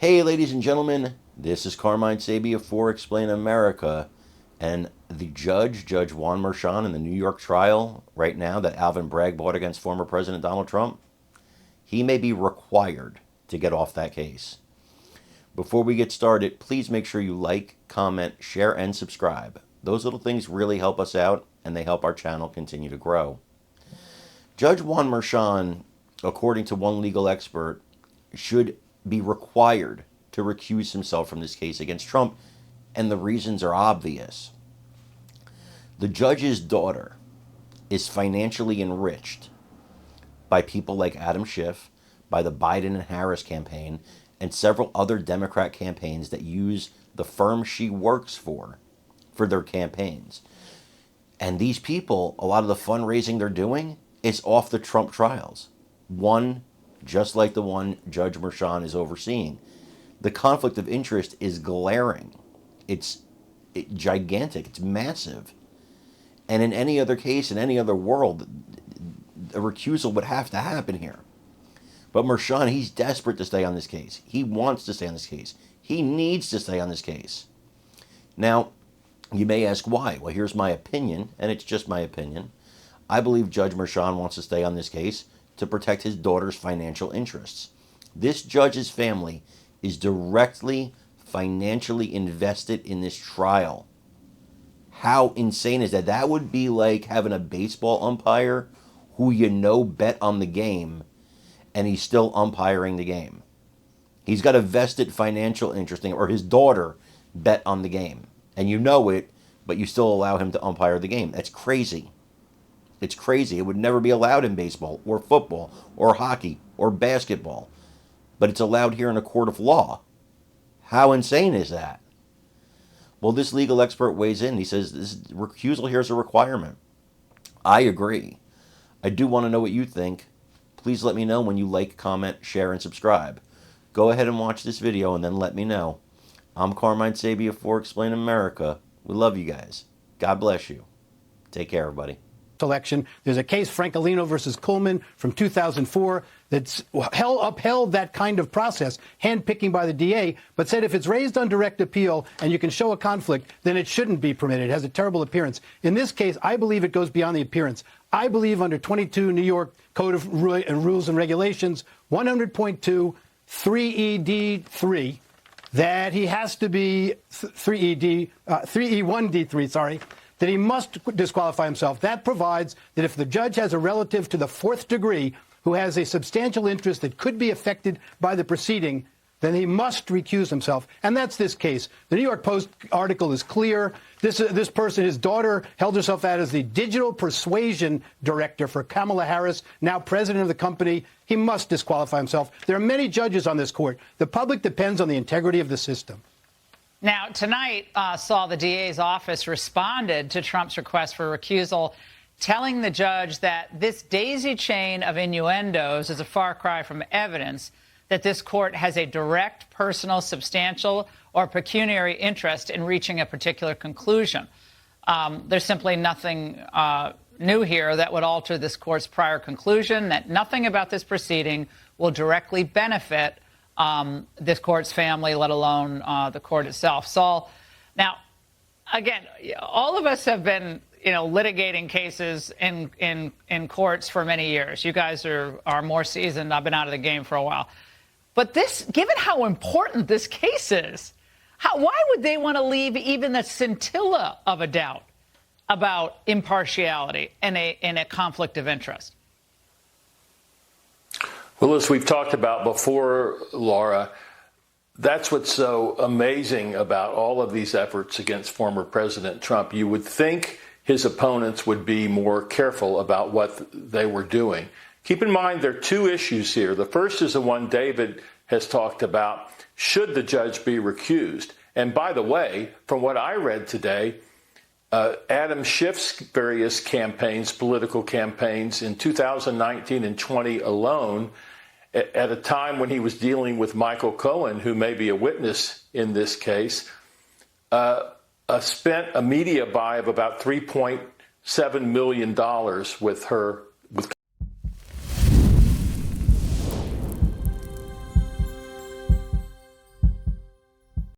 Hey, ladies and gentlemen, this is Carmine Sabia for Explain America, and the Judge Juan Merchan, in the New York trial right now that Alvin Bragg brought against former President Donald Trump, he may be required to get off that case. Before we get started, please make sure you like, comment, share, and subscribe. Those little things really help us out, and they help our channel continue to grow. Judge Juan Merchan, according to one legal expert, should be required to recuse himself from this case against Trump, and the reasons are obvious. The judge's daughter is financially enriched by people like Adam Schiff, by the Biden and Harris campaign, and several other Democrat campaigns that use the firm she works for their campaigns. And these people, a lot of the fundraising they're doing is off the Trump trials. One just like the one Judge Merchan is overseeing. The conflict of interest is glaring. It's gigantic. It's massive. And in any other case, in any other world, a recusal would have to happen here. But Merchan, he's desperate to stay on this case. He wants to stay on this case. He needs to stay on this case. Now, you may ask why. Well, here's my opinion, and it's just my opinion. I believe Judge Merchan wants to stay on this case to protect his daughter's financial interests. This judge's family is directly financially invested in this trial. How insane is that? That would be like having a baseball umpire who bet on the game, and he's still umpiring the game. He's got a vested financial interest in it, or his daughter bet on the game, and you know it, but you still allow him to umpire the game. That's crazy. It's crazy. It would never be allowed in baseball or football or hockey or basketball. But it's allowed here in a court of law. How insane is that? Well, this legal expert weighs in. He says this recusal here is a requirement. I agree. I do want to know what you think. Please let me know when you like, comment, share, and subscribe. Go ahead and watch this video and then let me know. I'm Carmine Sabia for Explain America. We love you guys. God bless you. Take care, everybody. Election. There's a case, Francolino versus Coleman from 2004, that's upheld that kind of process, handpicking by the DA, but said if it's raised on direct appeal and you can show a conflict, then it shouldn't be permitted. It has a terrible appearance. In this case, I believe it goes beyond the appearance. I believe under 22 New York Code of Rules and Regulations, 100.2, 3ED3, that he has to be 3E1D3, sorry, that he must disqualify himself. That provides that if the judge has a relative to the fourth degree who has a substantial interest that could be affected by the proceeding, then he must recuse himself. And that's this case. The New York Post article is clear. This person, his daughter, held herself out as the digital persuasion director for Kamala Harris, now president of the company. He must disqualify himself. There are many judges on this court. The public depends on the integrity of the system. Now, tonight saw the DA's office responded to Trump's request for recusal, telling the judge that this daisy chain of innuendos is a far cry from evidence that this court has a direct, personal, substantial, or pecuniary interest in reaching a particular conclusion. There's simply nothing new here that would alter this court's prior conclusion, that nothing about this proceeding will directly benefit this court's family, let alone the court itself. Saul, now, again, all of us have been, litigating cases in courts for many years. You guys are more seasoned. I've been out of the game for a while. But this, given how important this case is, why would they want to leave even the scintilla of a doubt about impartiality and a conflict of interest? Well, as we've talked about before, Laura, that's what's so amazing about all of these efforts against former President Trump. You would think his opponents would be more careful about what they were doing. Keep in mind, there are two issues here. The first is the one David has talked about. Should the judge be recused? And by the way, from what I read today, Adam Schiff's various campaigns, political campaigns in 2019 and 20 alone, at a time when he was dealing with Michael Cohen, who may be a witness in this case, spent a media buy of about $3.7 million with her